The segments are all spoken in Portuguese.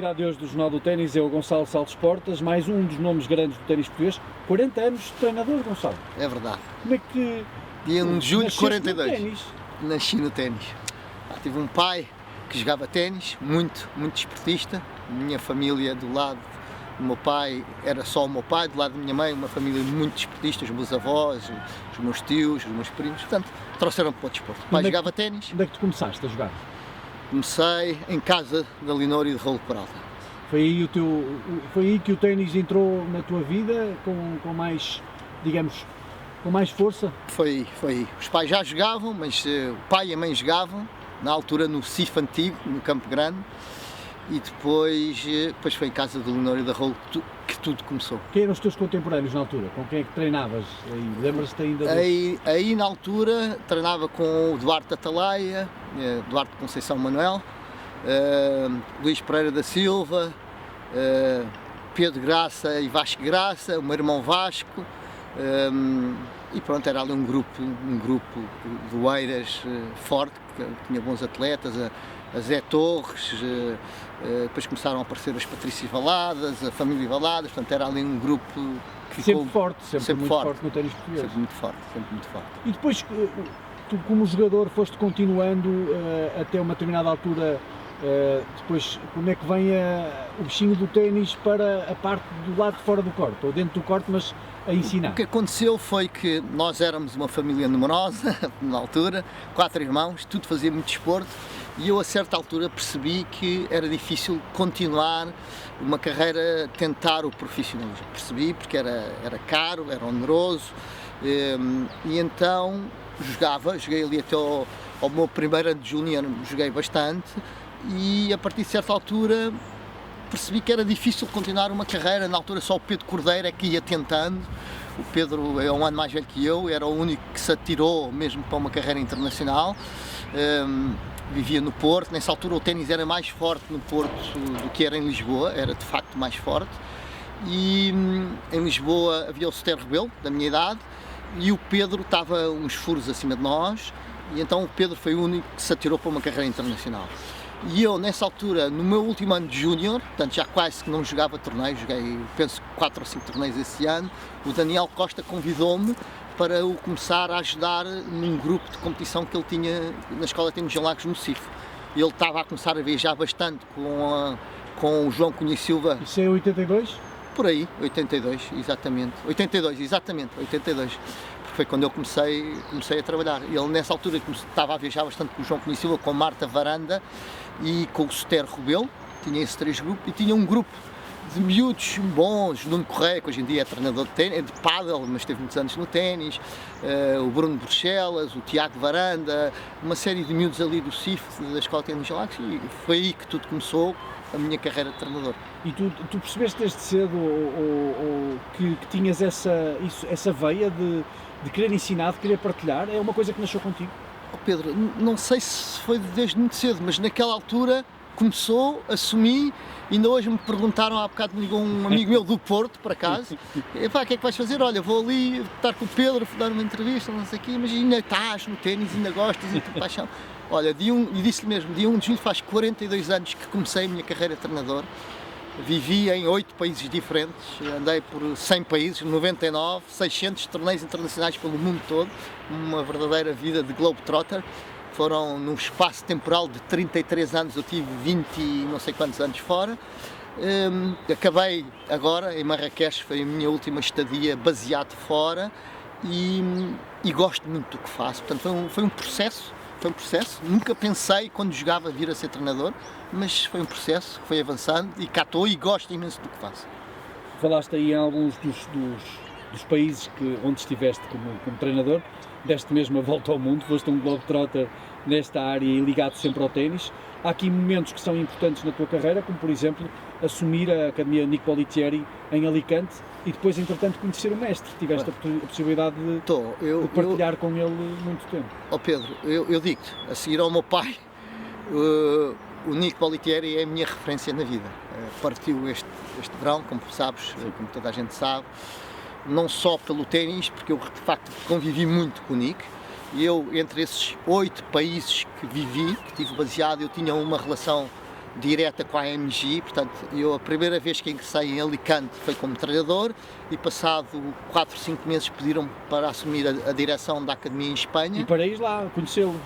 convidado de hoje do Jornal do Ténis é o Gonçalo Salles Portas, mais um dos nomes grandes do ténis português. 40 anos de treinador, Gonçalo. É verdade. Como é que... Dia 1 de julho de 42. No ténis? Nasci no ténis. Tive um pai que jogava ténis, muito desportista. Minha família do lado do meu pai era só o meu pai, do lado da minha mãe, uma família muito desportista, os meus avós, os meus tios, os meus primos. Portanto, trouxeram-me para o desporto. O pai jogava ténis. Onde é que tu começaste a jogar? Comecei em casa da Leonor e de Raul Peralta. Foi aí que o ténis entrou na tua vida com mais, digamos, com mais força? Foi aí. Os pais já jogavam, mas o pai e a mãe jogavam, na altura no CIF antigo, no Campo Grande, e depois foi em casa da Leonor e da Raul que tudo começou. Quem eram os teus contemporâneos na altura? Com quem é que treinavas? Lembras-te ainda? Aí na altura treinava com o Duarte Atalaia, Duarte Conceição Manuel, Luís Pereira da Silva, Pedro Graça e Vasco Graça, o meu irmão Vasco, e pronto, era ali um grupo de Oeiras forte, que tinha bons atletas, a Zé Torres, depois começaram a aparecer as Patrícias Valadas, a família Valadas, portanto era ali um grupo que sempre forte, sempre muito forte no ténis português. Sempre muito forte. E depois, tu como jogador foste continuando até uma determinada altura, depois como é que vem o bichinho do ténis para a parte do lado de fora do corte, ou dentro do corte, mas a ensinar? O que aconteceu foi que nós éramos uma família numerosa, na altura, 4 irmãos, tudo fazia muito desporto, e eu a certa altura percebi que era difícil continuar uma carreira, tentar o profissionalismo. Percebi porque era caro, era oneroso, e então joguei ali até ao meu primeiro ano de júnior, joguei bastante, e a partir de certa altura percebi que era difícil continuar uma carreira. Na altura só o Pedro Cordeiro é que ia tentando. O Pedro é um ano mais velho que eu, era o único que se atirou mesmo para uma carreira internacional. Vivia no Porto, nessa altura o ténis era mais forte no Porto do que era em Lisboa, era de facto mais forte. E em Lisboa havia o Soter Rebelo, da minha idade, e o Pedro estava uns furos acima de nós, e então o Pedro foi o único que se atirou para uma carreira internacional. E eu, nessa altura, no meu último ano de júnior, portanto já quase que não jogava torneios, joguei penso 4 ou 5 torneios esse ano, o Daniel Costa convidou-me para eu começar a ajudar num grupo de competição que ele tinha na escola de ténis em Lagos, no CIF. Ele estava a começar a viajar bastante com o João Cunha Silva. Isso é 82? Por aí, 82, exatamente. 82. Porque foi quando eu comecei a trabalhar. Ele nessa altura estava a viajar bastante com o João Cunha Silva, com a Marta Varanda e com o Soter Rebelo, tinha esses 3 grupos, e tinha um grupo de miúdos bons, Nuno Correia, que hoje em dia é treinador de ténis, de pádel, mas teve muitos anos no ténis, o Bruno Bruxelas, o Tiago Varanda, uma série de miúdos ali do CIF, da Escola de Ténis de Lagos, e foi aí que tudo começou, a minha carreira de treinador. E tu percebeste desde cedo que tinhas essa veia de querer ensinar, de querer partilhar? É uma coisa que nasceu contigo? Oh Pedro, não sei se foi desde muito cedo, mas naquela altura começou, assumi. Ainda hoje me perguntaram, há bocado me ligou um amigo meu do Porto, por acaso, epá, o que é que vais fazer? Olha, vou ali estar com o Pedro, dar uma entrevista, não sei o quê, mas ainda estás no ténis, ainda gostas, e tu paixão. Olha, e disse-lhe mesmo, dia 1 de julho faz 42 anos que comecei a minha carreira de treinador, vivi em 8 países diferentes, andei por 100 países, 99, 600 torneios internacionais pelo mundo todo, uma verdadeira vida de globetrotter. Foram num espaço temporal de 33 anos, eu tive 20 e não sei quantos anos fora. Acabei agora em Marrakech, foi a minha última estadia baseado fora, e gosto muito do que faço. Portanto, foi um processo, nunca pensei quando jogava vir a ser treinador, mas foi um processo, foi avançando e cá estou e gosto imenso do que faço. Falaste aí em alguns dos países onde estiveste como treinador, deste mesmo a volta ao mundo, foste um globetrotter nesta área e ligado sempre ao ténis. Há aqui momentos que são importantes na tua carreira, como por exemplo assumir a Academia Nick Bollettieri em Alicante e depois entretanto conhecer o mestre. Tiveste a possibilidade de partilhar com ele muito tempo. Ó Pedro, eu digo-te, a seguir ao meu pai, o Nick Bollettieri é a minha referência na vida. Partiu este verão, como sabes, como toda a gente sabe, não só pelo ténis, porque eu de facto convivi muito com o Nick, e eu, entre esses 8 países que vivi, que estive baseado, eu tinha uma relação direta com a AMG, portanto, eu a primeira vez que ingressei em Alicante foi como treinador e passado 4, 5 meses pediram-me para assumir a direção da academia em Espanha. E para ir lá, conhecê-lo.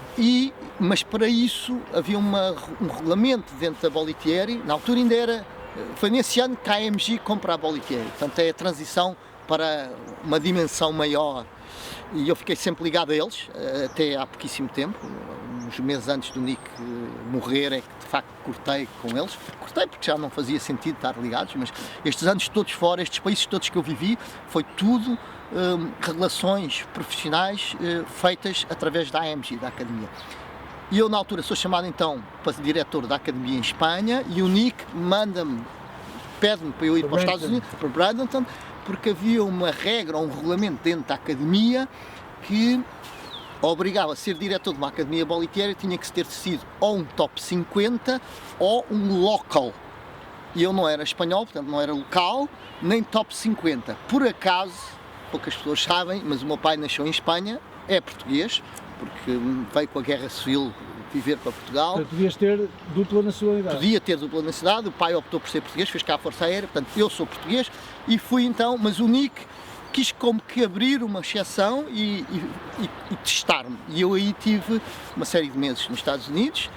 Mas para isso havia um regulamento dentro da Bollettieri, na altura ainda era, foi nesse ano que a AMG compra a Bollettieri, portanto é a transição para uma dimensão maior. E eu fiquei sempre ligado a eles, até há pouquíssimo tempo, uns meses antes do Nick morrer é que de facto cortei com eles. Cortei porque já não fazia sentido estar ligados, mas estes anos todos fora, estes países todos que eu vivi, foi tudo relações profissionais feitas através da AMG, da academia. E eu na altura sou chamado então para diretor da academia em Espanha e o Nick pede-me para eu ir para os Estados Unidos, para Bradenton, porque havia uma regra, um regulamento dentro da academia que obrigava a ser diretor de uma academia Bollettieri, tinha que ter sido ou um top 50 ou um local. E eu não era espanhol, portanto não era local, nem top 50. Por acaso, poucas pessoas sabem, mas o meu pai nasceu em Espanha, é português, porque veio com a Guerra Civil viver para Portugal. Portanto, podias ter dupla nacionalidade. Podia ter dupla nacionalidade, o pai optou por ser português, fez cá a Força Aérea, portanto eu sou português e fui então, mas o Nick quis como que abrir uma exceção e testar-me. E eu aí tive uma série de meses nos Estados Unidos,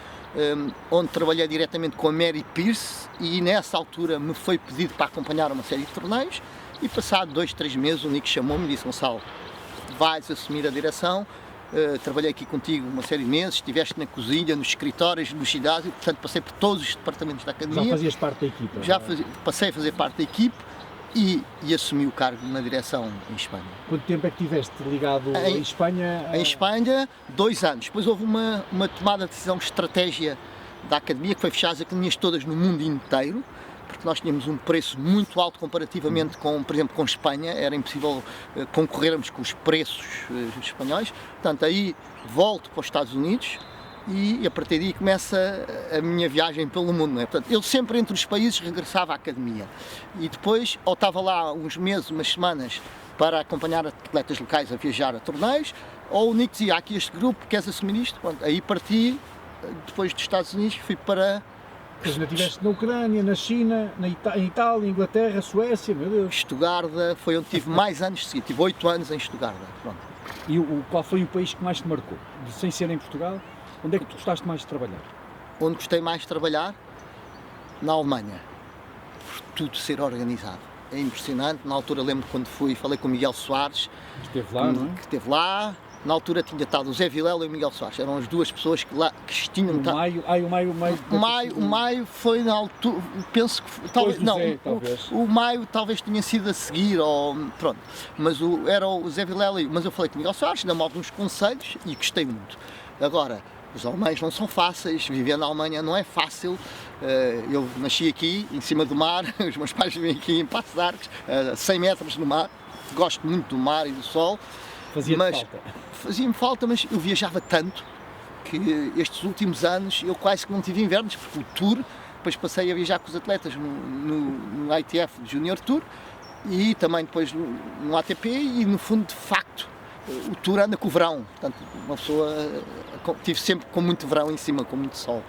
onde trabalhei diretamente com a Mary Pierce e nessa altura me foi pedido para acompanhar uma série de torneios e passado 2, 3 meses o Nick chamou-me e disse: Gonçalo, vais assumir a direção. Trabalhei aqui contigo uma série de meses, estiveste na cozinha, nos escritórios, no ginásio, portanto passei por todos os departamentos da academia. Já fazias parte da equipa? Passei a fazer parte da equipe e assumi o cargo na direção em Espanha. Quanto tempo é que estiveste ligado em Espanha? Em Espanha, 2 anos. Depois houve uma tomada de decisão de estratégia da academia, que foi fechar as academias todas no mundo inteiro, porque nós tínhamos um preço muito alto comparativamente com, por exemplo, com Espanha, era impossível concorrermos com os preços espanhóis. Portanto, aí volto para os Estados Unidos e a partir daí começa a minha viagem pelo mundo. Não é? Portanto, eu sempre entre os países regressava à academia e depois ou estava lá uns meses, umas semanas para acompanhar atletas locais a viajar a torneios, ou o Nick dizia: aqui este grupo, queres assumir isto? Pronto, aí parti, depois dos Estados Unidos fui para... Pois ainda estiveste na Ucrânia, na China, em Itália, Inglaterra, Suécia, meu Deus. Estugarda foi onde tive mais anos de seguida, tive 8 anos em Estugarda. Pronto. E qual foi o país que mais te marcou? Sem ser em Portugal, onde é que tu gostaste mais de trabalhar? Onde gostei mais de trabalhar? Na Alemanha, por tudo ser organizado. É impressionante, na altura lembro quando falei com o Miguel Soares, esteve lá, não é? Que esteve lá. Na altura tinha estado o Zé Vilela e o Miguel Soares, eram as duas pessoas que tinham estado. O Maio foi na altura, penso que talvez não, o Maio talvez tenha sido a seguir, ou pronto, mas era o Zé Vilela, mas eu falei com o Miguel Soares, deu-me alguns conselhos e gostei muito. Agora, os alemães não são fáceis, viver na Alemanha não é fácil. Eu nasci aqui, em cima do mar, os meus pais vivem aqui em Passos de Arcos, a 100 metros no mar, gosto muito do mar e do sol. Fazia-me falta, mas eu viajava tanto que estes últimos anos eu quase que não tive invernos, porque o Tour, depois passei a viajar com os atletas no ITF Junior Tour e também depois no ATP e no fundo, de facto, o Tour anda com o verão, portanto uma pessoa tive sempre com muito verão em cima, com muito sol.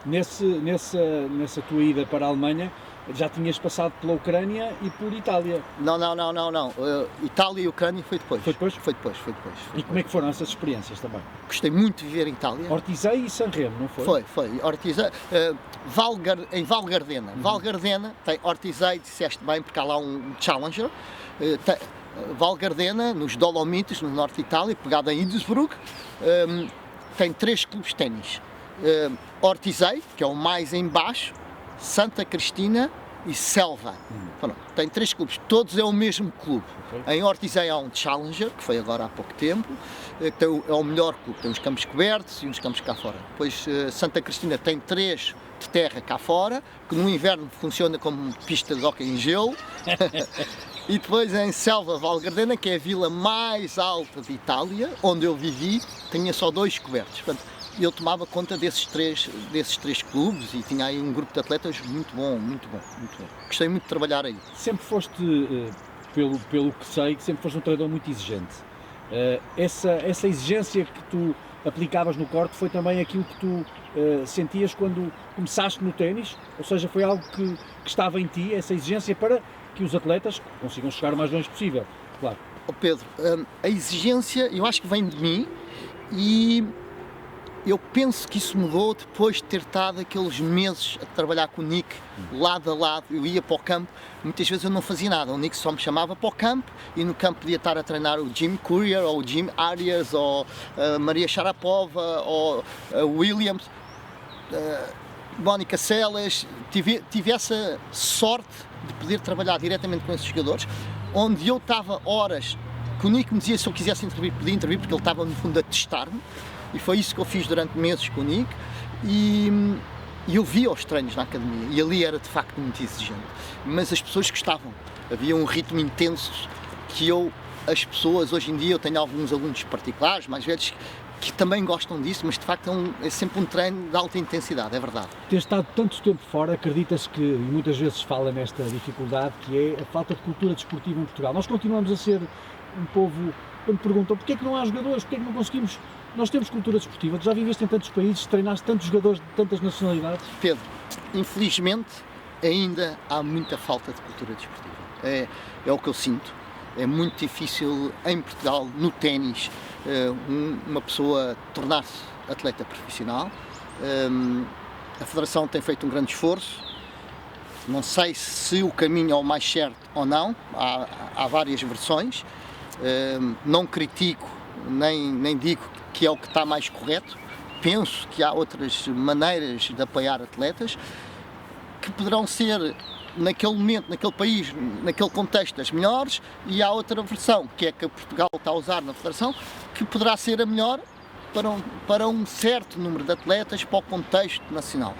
Nessa tua ida para a Alemanha, já tinhas passado pela Ucrânia e por Itália? Não. Itália e Ucrânia foi depois. Foi depois? Foi depois. E como é que foram essas experiências também? Gostei muito de viver em Itália. Ortisei e Sanremo, não foi? Foi. Ortisei, em Val Gardena. Val Gardena tem Ortisei, disseste bem, porque há lá um Challenger. Val Gardena, nos Dolomites, no norte de Itália, pegado em Innsbruck, tem 3 clubes de ténis. Ortisei, que é o mais em baixo, Santa Cristina e Selva. Pronto, tem 3 clubes, todos é o mesmo clube. Okay. Em Ortisei há um Challenger, que foi agora há pouco tempo, é o melhor clube, tem uns campos cobertos e uns campos cá fora. Depois Santa Cristina tem 3 de terra cá fora, que no inverno funciona como pista de hóquei em gelo. E depois em Selva Val Gardena, que é a vila mais alta de Itália, onde eu vivi, tinha só 2 cobertos. Portanto, eu tomava conta desses três clubes e tinha aí um grupo de atletas muito bom. Gostei muito de trabalhar aí. Sempre foste, pelo que sei, sempre foste um treinador muito exigente. Essa exigência que tu aplicavas no corte foi também aquilo que tu sentias quando começaste no ténis, ou seja, foi algo que estava em ti, essa exigência para que os atletas consigam chegar o mais longe possível, claro. Oh Pedro, a exigência eu acho que vem de mim e eu penso que isso mudou depois de ter estado aqueles meses a trabalhar com o Nick, lado a lado. Eu ia para o campo, muitas vezes eu não fazia nada, o Nick só me chamava para o campo e no campo podia estar a treinar o Jim Courier, ou o Jim Arias, ou a Maria Sharapova, ou a Williams, Mónica Seles. Tive essa sorte de poder trabalhar diretamente com esses jogadores, onde eu estava horas, que o Nick me dizia se eu quisesse intervir, podia intervir, porque ele estava no fundo a testar-me. E foi isso que eu fiz durante meses com o Nick e eu via os treinos na academia e ali era de facto muito exigente, mas as pessoas gostavam, havia um ritmo intenso que as pessoas, hoje em dia eu tenho alguns alunos particulares, mais velhos, que também gostam disso, mas de facto é sempre um treino de alta intensidade, é verdade. Ter estado tanto tempo fora, acredita-se que, e muitas vezes fala nesta dificuldade, que é a falta de cultura desportiva em Portugal. Nós continuamos a ser um povo, quando perguntam porquê é que não há jogadores, porquê é que não conseguimos. Nós temos cultura desportiva, tu já viveste em tantos países, treinaste tantos jogadores de tantas nacionalidades? Pedro, infelizmente ainda há muita falta de cultura desportiva. É o que eu sinto. É muito difícil em Portugal, no ténis, uma pessoa tornar-se atleta profissional. A Federação tem feito um grande esforço. Não sei se o caminho é o mais certo ou não, há várias versões. Não critico, nem digo que é o que está mais correto. Penso que há outras maneiras de apoiar atletas que poderão ser, naquele momento, naquele país, naquele contexto, as melhores, e há outra versão, que é que Portugal está a usar na Federação, que poderá ser a melhor para um certo número de atletas, para o contexto nacional.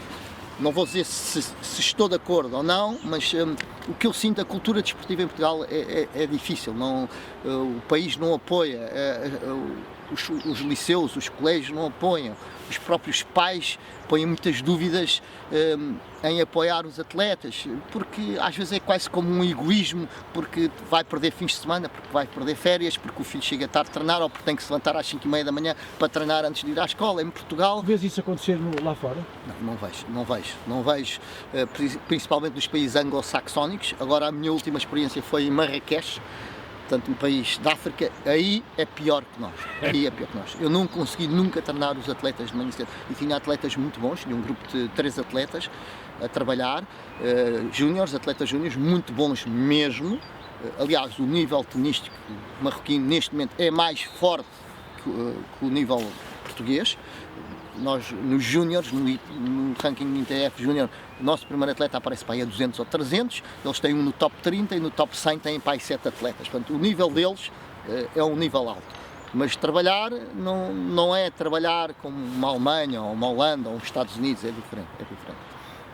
Não vou dizer se estou de acordo ou não, mas o que eu sinto, a cultura desportiva em Portugal é difícil. O país não apoia, os liceus, os colégios não apoiam, os próprios pais põem muitas dúvidas em apoiar os atletas, porque às vezes é quase como um egoísmo, porque vai perder fins de semana, porque vai perder férias, porque o filho chega tarde a treinar ou porque tem que se levantar às 5h30 da manhã para treinar antes de ir à escola. Em Portugal... Vês isso acontecer lá fora? Não vejo, principalmente nos países anglo-saxónicos. Agora a minha última experiência foi em Marrakech, portanto um país da África, aí é pior que nós, Eu não consegui nunca treinar os atletas de manhã cedo, e tinha atletas muito bons, tinha um grupo de 3 atletas a trabalhar, atletas júniores, muito bons mesmo. Aliás, o nível tenístico marroquino neste momento é mais forte que o nível português. Nós, nos júniores, no ranking ITF júnior, o nosso primeiro atleta aparece para aí a 200 ou 300, eles têm um no top 30 e no top 100 têm para aí 7 atletas. Portanto, o nível deles é um nível alto. Mas trabalhar não é trabalhar como uma Alemanha, ou uma Holanda, ou os Estados Unidos, é diferente.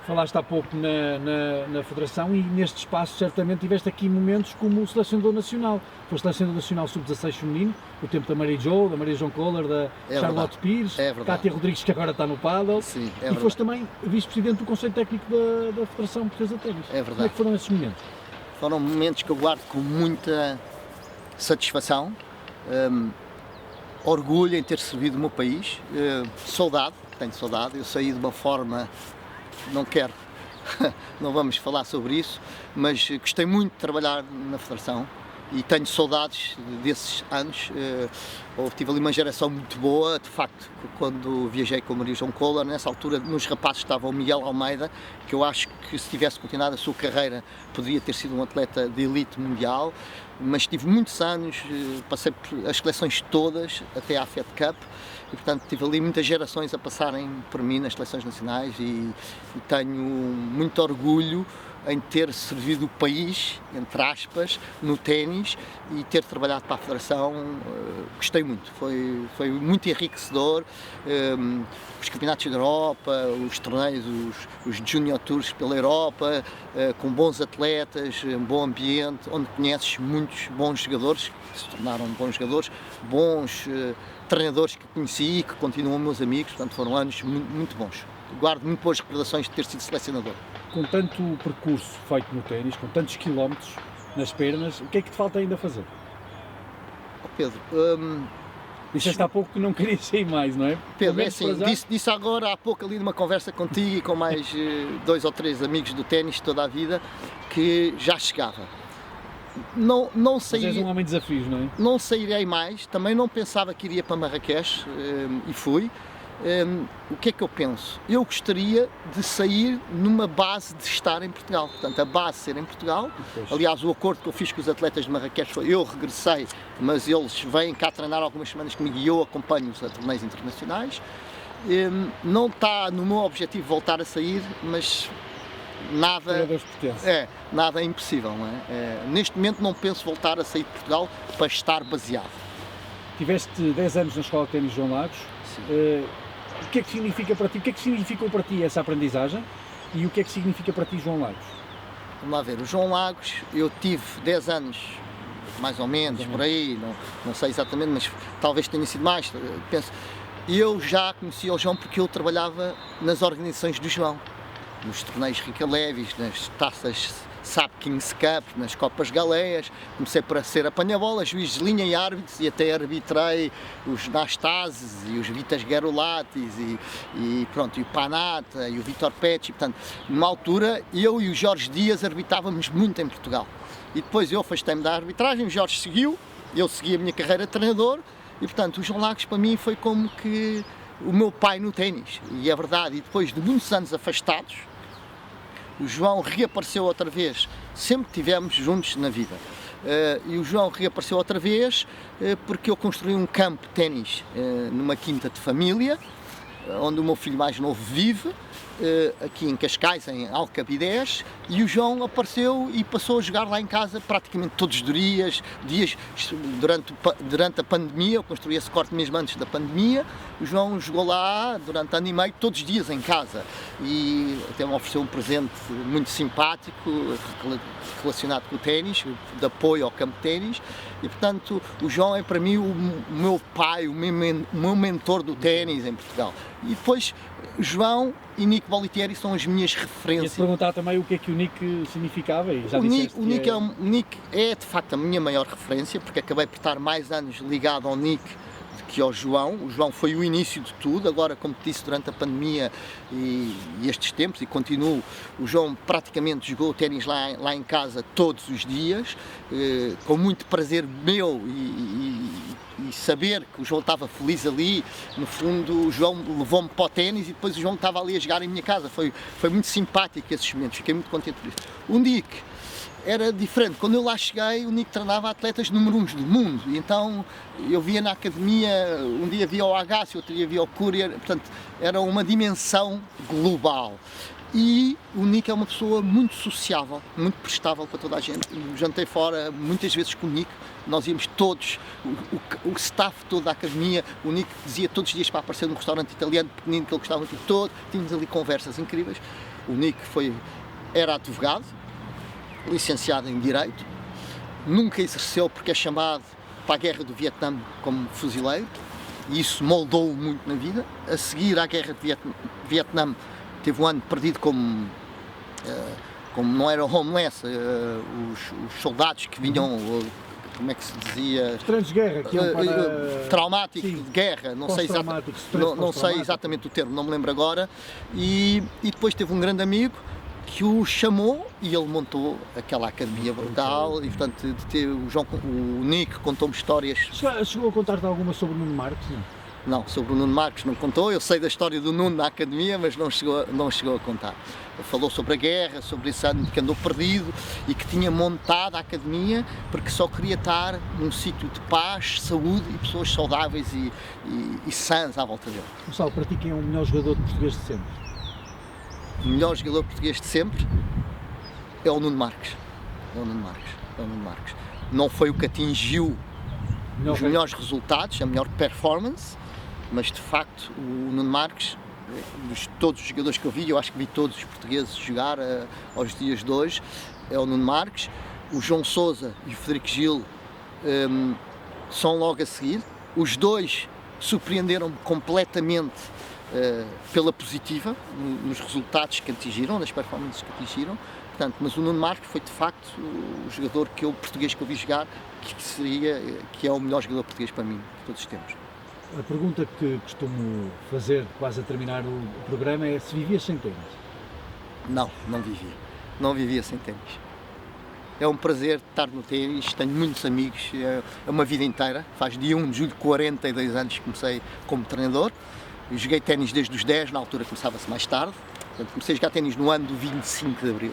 Falaste há pouco na Federação e neste espaço certamente tiveste aqui momentos como selecionador nacional. Foste selecionador nacional sub-16 feminino, o tempo da Maria João Kohler, da Charlotte Pires, Cátia Rodrigues, que agora está no paddle. Sim, e foste também vice-presidente do Conselho Técnico da Federação Portuguesa de Ténis. É verdade. Como é que foram esses momentos? Foram momentos que eu guardo com muita satisfação, orgulho em ter servido o meu país, tenho saudade, eu saí de uma forma... não vamos falar sobre isso, mas gostei muito de trabalhar na Federação e tenho saudades desses anos. Tive ali uma geração muito boa, de facto, quando viajei com a Maria João Kohler. Nessa altura, nos rapazes estava o Miguel Almeida, que eu acho que se tivesse continuado a sua carreira poderia ter sido um atleta de elite mundial, mas tive muitos anos, passei por as seleções todas até à Fed Cup. E, portanto, tive ali muitas gerações a passarem por mim nas seleções nacionais e tenho muito orgulho em ter servido o país, entre aspas, no ténis e ter trabalhado para a Federação. Gostei muito, foi muito enriquecedor. Os campeonatos da Europa, os torneios, os Junior Tours pela Europa, com bons atletas, um bom ambiente, onde conheces muitos bons jogadores, que se tornaram bons jogadores, bons treinadores que conheci e que continuam meus amigos. Portanto, foram anos muito bons. Guardo muito boas recordações de ter sido selecionador. Com tanto percurso feito no ténis, com tantos quilómetros nas pernas, o que é que te falta ainda fazer? Pedro, Disseste há pouco que não querias sair mais, não é? Pedro, é assim, disse agora há pouco ali numa conversa contigo e com mais 2 ou 3 amigos do ténis toda a vida, que já chegava. Não saí, mas és um homem de desafios, não é? Não sairei mais, também não pensava que iria para Marrakech e fui. O que é que eu penso? Eu gostaria de sair numa base de estar em Portugal, portanto a base ser em Portugal. Aliás, o acordo que eu fiz com os atletas de Marrakech foi: eu regressei, mas eles vêm cá treinar algumas semanas comigo e eu acompanho-os a torneios internacionais. Não está no meu objetivo voltar a sair, mas nada é impossível, não é? Neste momento não penso voltar a sair de Portugal para estar baseado. Tiveste 10 anos na Escola de Ténis João Lagos. O que é que significa para ti? O que é que significou para ti essa aprendizagem? E o que é que significa para ti João Lagos? Vamos lá ver, o João Lagos, eu tive 10 anos, mais ou menos, por aí, não sei exatamente, mas talvez tenha sido mais, penso. Eu já conhecia o João porque eu trabalhava nas organizações do João, nos torneios Rica Levis, nas taças SAP Kings Cup, nas Copas Galeias. Comecei por ser apanha-bola, juiz de linha e árbitros, e até arbitrei os Nastases e os Vitas Gerulatis e pronto, e o Panata e o Vitor Pecci. Portanto, numa altura eu e o Jorge Dias arbitrávamos muito em Portugal. E depois eu afastei-me da arbitragem, o Jorge seguiu, eu segui a minha carreira de treinador, e portanto o João Lagos para mim foi como que o meu pai no ténis, e é verdade. E depois de muitos anos afastados, o João reapareceu outra vez, sempre que estivemos juntos na vida. E o João reapareceu outra vez porque eu construí um campo de ténis numa quinta de família, onde o meu filho mais novo vive, aqui em Cascais, em Alcabidez, e o João apareceu e passou a jogar lá em casa praticamente todos os dias durante a pandemia. Eu construí esse corte mesmo antes da pandemia. O João jogou lá durante ano e meio, todos os dias em casa, e até me ofereceu um presente muito simpático relacionado com o ténis, de apoio ao campo de ténis. E portanto o João é para mim o meu pai, o meu mentor do ténis em Portugal. E depois João e Nick Bollettieri são as minhas referências. Ia-te perguntar também o que é que o Nick significava, e já o Nick é de facto a minha maior referência, porque acabei por estar mais anos ligado ao Nick que ao João. O João foi o início de tudo. Agora, como te disse, durante a pandemia e estes tempos, e continuo, o João praticamente jogou ténis lá em casa todos os dias, com muito prazer meu, e saber que o João estava feliz ali. No fundo, o João levou-me para o ténis e depois o João estava ali a jogar em minha casa. Foi muito simpático esses momentos, fiquei muito contente por isso. O Nick era diferente. Quando eu lá cheguei, o Nick treinava atletas número 1 do mundo, e então eu via na academia, um dia via o Agassi, outro dia via o Courier, portanto era uma dimensão global. E o Nick é uma pessoa muito sociável, muito prestável para toda a gente. Eu jantei fora muitas vezes com o Nick, nós íamos todos, o staff todo da academia. O Nick dizia todos os dias para aparecer num restaurante italiano pequenino que ele gostava muito, todo, tínhamos ali conversas incríveis. O Nick era advogado, licenciado em Direito, nunca exerceu porque é chamado para a guerra do Vietnã como fuzileiro, e isso moldou-o muito na vida. A seguir à guerra de Vietnã, teve um ano perdido como não era homeless, os soldados que vinham, como é que se dizia? Estranhos de guerra, que iam para... Traumático, sim, de guerra, não sei exatamente o termo, não me lembro agora. E depois teve um grande amigo que o chamou e ele montou aquela academia brutal. E portanto o Nick contou-me histórias. Chegou a contar-te alguma sobre o Nuno Marques? Não, sobre o Nuno Marques não contou. Eu sei da história do Nuno na academia, mas não chegou a contar. Ele falou sobre a guerra, sobre esse ano que andou perdido e que tinha montado a academia porque só queria estar num sítio de paz, saúde e pessoas saudáveis e sãs à volta dele. Gonçalo, para ti quem é o melhor jogador português de sempre? O melhor jogador português de sempre é o Nuno Marques. É o Nuno Marques. Não foi o que atingiu os melhores resultados, a melhor performance, mas de facto o Nuno Marques, de todos os jogadores que eu vi, eu acho que vi todos os portugueses jogar aos dias de hoje, é o Nuno Marques. O João Sousa e o Frederico Gil são logo a seguir. Os dois surpreenderam-me completamente pela positiva, nos resultados que atingiram, nas performances que atingiram. Portanto, mas o Nuno Marques foi de facto o jogador português que eu vi jogar, que é o melhor jogador português para mim de todos os tempos. A pergunta que costumo fazer quase a terminar o programa é se vivias sem ténis. Não, não vivia. Não vivia sem ténis. É um prazer estar no ténis, tenho muitos amigos, é uma vida inteira. Faz dia 1 de julho 42 anos que comecei como treinador. Eu joguei ténis desde os 10, na altura começava-se mais tarde. Portanto, comecei a jogar ténis no ano do 25 de Abril.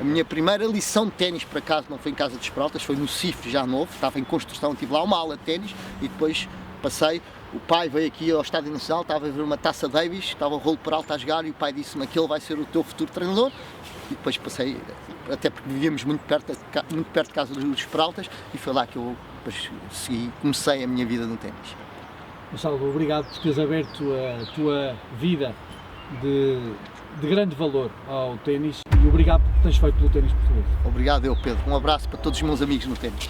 A minha primeira lição de ténis, por acaso, não foi em Casa dos Peraltas, foi no CIF, já novo, estava em construção, tive lá uma aula de ténis e depois passei. O pai veio aqui ao Estádio Nacional, estava a ver uma Taça Davis, estava o Rolo Peralta a jogar e o pai disse-me: aquele vai ser o teu futuro treinador. E depois passei, até porque vivíamos muito perto de Casa dos Peraltas, e foi lá que eu depois comecei a minha vida no ténis. Gonçalo, obrigado por teres aberto a tua vida de grande valor ao ténis e obrigado por teres feito pelo ténis português. Obrigado eu, Pedro. Um abraço para todos os meus amigos no ténis.